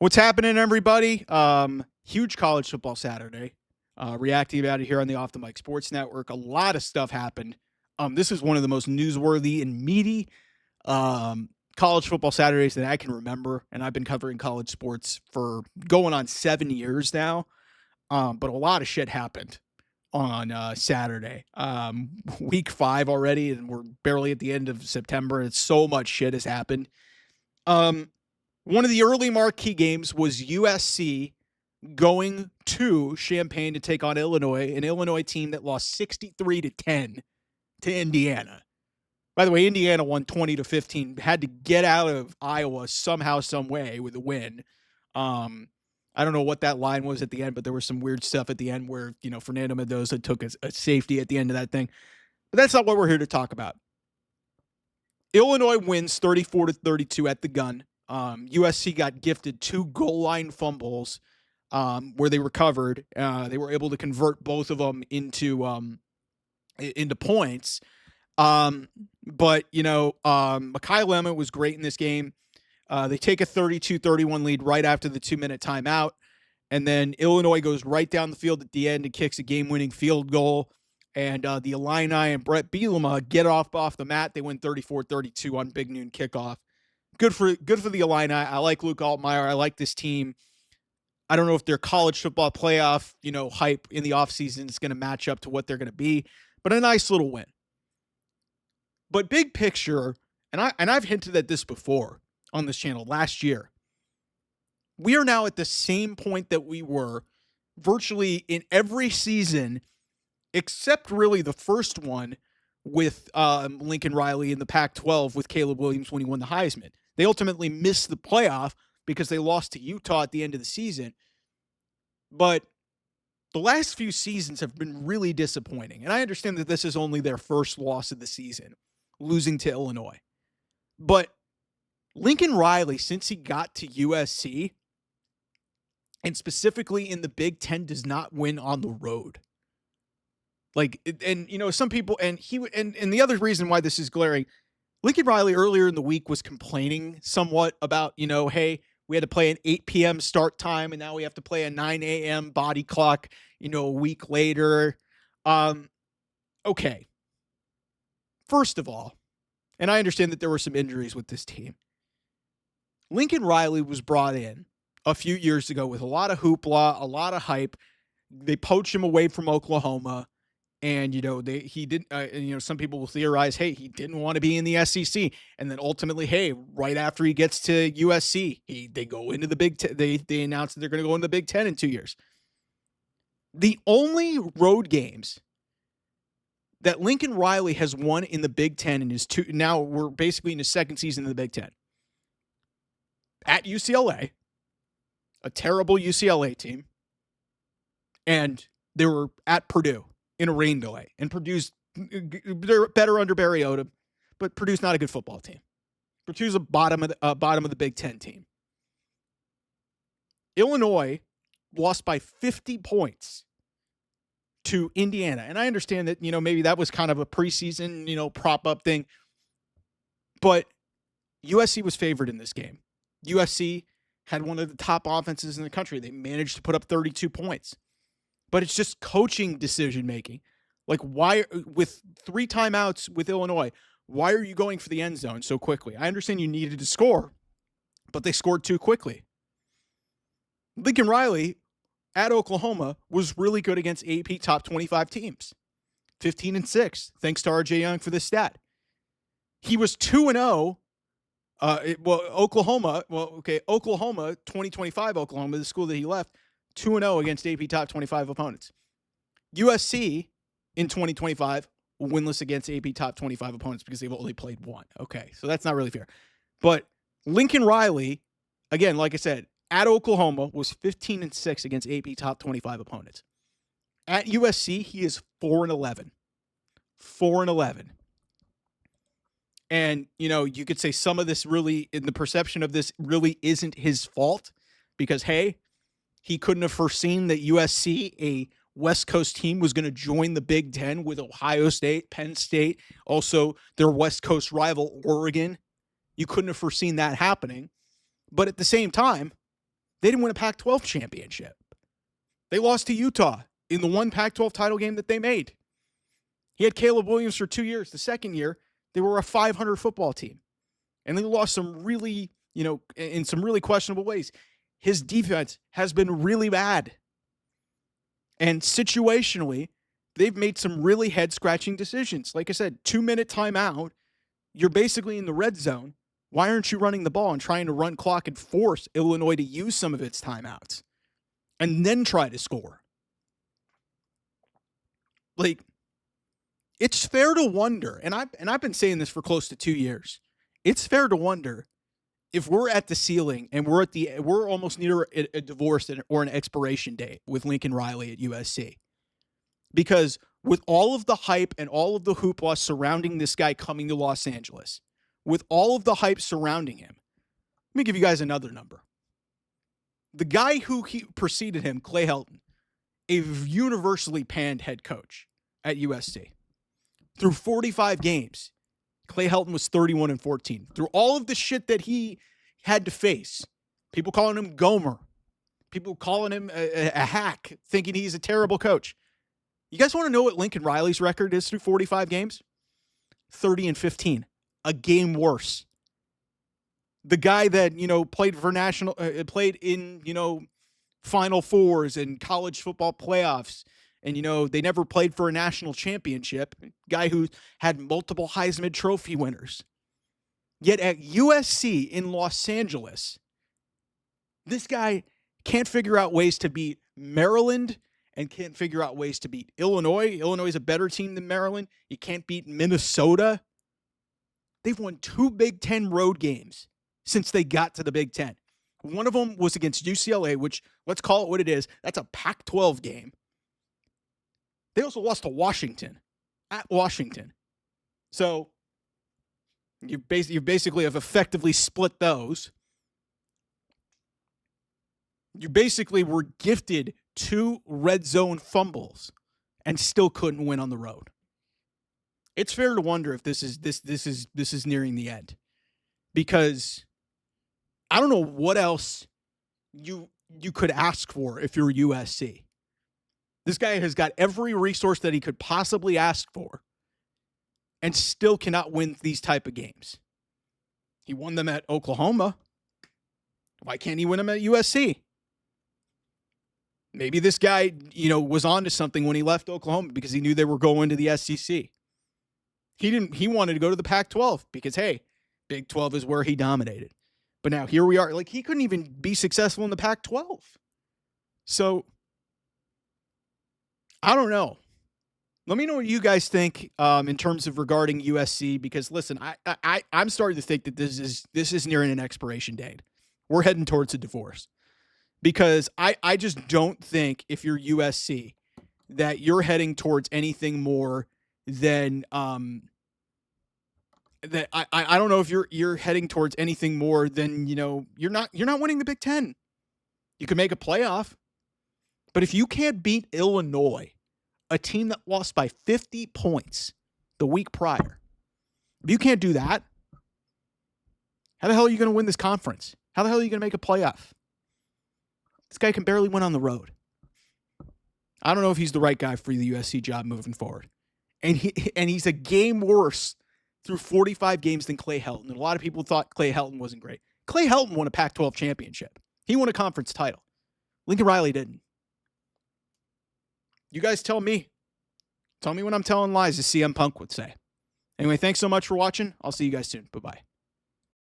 What's happening, everybody? Huge college football Saturday. Reacting about it here on the Off the Mic Sports Network. A lot of stuff happened. This is one of the most newsworthy and meaty college football Saturdays that I can remember, and I've been covering college sports for going on 7 years now. But a lot of shit happened on Saturday. Week 5 already, and we're barely at the end of September. And so much shit has happened. One of the early marquee games was USC going to Champaign to take on Illinois, an Illinois team that lost 63-10 to Indiana. By the way, Indiana won 20-15, had to get out of Iowa somehow, some way with a win. I don't know what that line was at the end, but there was some weird stuff at the end where, Fernando Mendoza took a safety at the end of that thing. But that's not what we're here to talk about. Illinois wins 34-32 at the gun. USC got gifted 2 goal line fumbles where they recovered. They were able to convert both of them into points. But Mekhi Lemon was great in this game. They take a 32-31 lead right after the 2-minute timeout. And then Illinois goes right down the field at the end and kicks a game-winning field goal. And the Illini and Brett Bielema get off the mat. They win 34-32 on Big Noon kickoff. Good for the Illini. I like Luke Altmaier. I like this team. I don't know if their college football playoff, hype in the offseason is going to match up to what they're going to be, but a nice little win. But big picture, and I've hinted at this before on this channel last year, we are now at the same point that we were virtually in every season, except really the first one with Lincoln Riley in the Pac-12 with Caleb Williams when he won the Heisman. They ultimately missed the playoff because they lost to Utah at the end of the season. But the last few seasons have been really disappointing. And I understand that this is only their first loss of the season, losing to Illinois. But Lincoln Riley, since he got to USC, and specifically in the Big Ten, does not win on the road. Some people, and the other reason why this is glaring, Lincoln Riley earlier in the week was complaining somewhat about, hey, we had to play an 8 p.m. start time and now we have to play a 9 a.m. body clock, a week later. Okay. First of all, and I understand that there were some injuries with this team. Lincoln Riley was brought in a few years ago with a lot of hoopla, a lot of hype. They poached him away from Oklahoma. And, he didn't, some people will theorize, hey, he didn't want to be in the SEC. And then ultimately, hey, right after he gets to USC, they go into the Big Ten. They announce that they're going to go into the Big Ten in 2 years. The only road games that Lincoln Riley has won in the Big Ten in his now we're basically in his second season in the Big Ten. At UCLA, a terrible UCLA team. And they were at Purdue in a rain delay, and Purdue's they're better under Barry Odom, but Purdue's not a good football team. Purdue's a bottom of the Big Ten team. Illinois lost by 50 points to Indiana, and I understand that maybe that was kind of a preseason prop up thing, but USC was favored in this game. USC had one of the top offenses in the country. They managed to put up 32 points. But it's just coaching decision-making. Like, why, with 3 timeouts with Illinois, why are you going for the end zone so quickly? I understand you needed to score, but they scored too quickly. Lincoln Riley at Oklahoma was really good against AP top 25 teams. 15-6, thanks to RJ Young for this stat. He was 2-0. Oklahoma, 2025 Oklahoma, the school that he left, 2-0 against AP top 25 opponents. USC in 2025 winless against AP top 25 opponents because they've only played 1. Okay, so that's not really fair. But Lincoln Riley, again, like I said, at Oklahoma was 15-6 against AP top 25 opponents. At USC, he is 4-11. 4-11. And, you could say some of this really, in the perception of this, really isn't his fault because, hey, he couldn't have foreseen that USC, a West Coast team, was going to join the Big Ten with Ohio State, Penn State, also their West Coast rival, Oregon. You couldn't have foreseen that happening. But at the same time, They didn't win a Pac-12 championship. They lost to Utah in the one Pac-12 title game that they made. He had Caleb Williams for 2 years. The second year, they were a 500 football team. And they lost some really, in some really questionable ways. His defense has been really bad. And situationally, they've made some really head-scratching decisions. Like I said, 2-minute timeout. You're basically in the red zone. Why aren't you running the ball and trying to run clock and force Illinois to use some of its timeouts and then try to score? Like, it's fair to wonder, and I've been saying this for close to 2 years. It's fair to wonder if we're at the ceiling and we're almost near a divorce or an expiration date with Lincoln Riley at USC. Because with all of the hype and all of the hoopla surrounding this guy coming to Los Angeles, with all of the hype surrounding him, let me give you guys another number. The guy who preceded him, Clay Helton, a universally panned head coach at USC. Through 45 games, Clay Helton was 31-14. Through all of the shit that he had to face, people calling him Gomer, people calling him a hack, thinking he's a terrible coach. You guys want to know what Lincoln Riley's record is through 45 games? 30-15. A game worse. The guy that, played in, Final Fours and college football playoffs, and, they never played for a national championship. Guy who had multiple Heisman Trophy winners. Yet at USC in Los Angeles, this guy can't figure out ways to beat Maryland and can't figure out ways to beat Illinois. Illinois is a better team than Maryland. You can't beat Minnesota. They've won 2 Big Ten road games since they got to the Big Ten. One of them was against UCLA, which, let's call it what it is. That's a Pac-12 game. They also lost to Washington, at Washington. So you basically have effectively split those. You basically were gifted 2 red zone fumbles and still couldn't win on the road. It's fair to wonder if this is nearing the end, because I don't know what else you could ask for if you're USC. This guy has got every resource that he could possibly ask for and still cannot win these type of games. He won them at Oklahoma. Why can't he win them at USC? Maybe this guy, was on to something when he left Oklahoma because he knew they were going to the SEC. He wanted to go to the Pac-12 because, hey, Big 12 is where he dominated. But now here we are. Like, he couldn't even be successful in the Pac-12. So, I don't know. Let me know what you guys think in terms of regarding USC, because, listen, I'm starting to think that this is nearing an expiration date. We're heading towards a divorce. Because I just don't think, if you're USC, that you're heading towards anything more than that I don't know if you're heading towards anything more than, you're not winning the Big Ten. You can make a playoff, but if you can't beat Illinois, a team that lost by 50 points the week prior, if you can't do that, how the hell are you going to win this conference? How the hell are you going to make a playoff? This guy can barely win on the road. I don't know if he's the right guy for the USC job moving forward. And he's a game worse through 45 games than Clay Helton. And a lot of people thought Clay Helton wasn't great. Clay Helton won a Pac-12 championship. He won a conference title. Lincoln Riley didn't. You guys tell me. Tell me when I'm telling lies, as CM Punk would say. Anyway, thanks so much for watching. I'll see you guys soon. Bye-bye.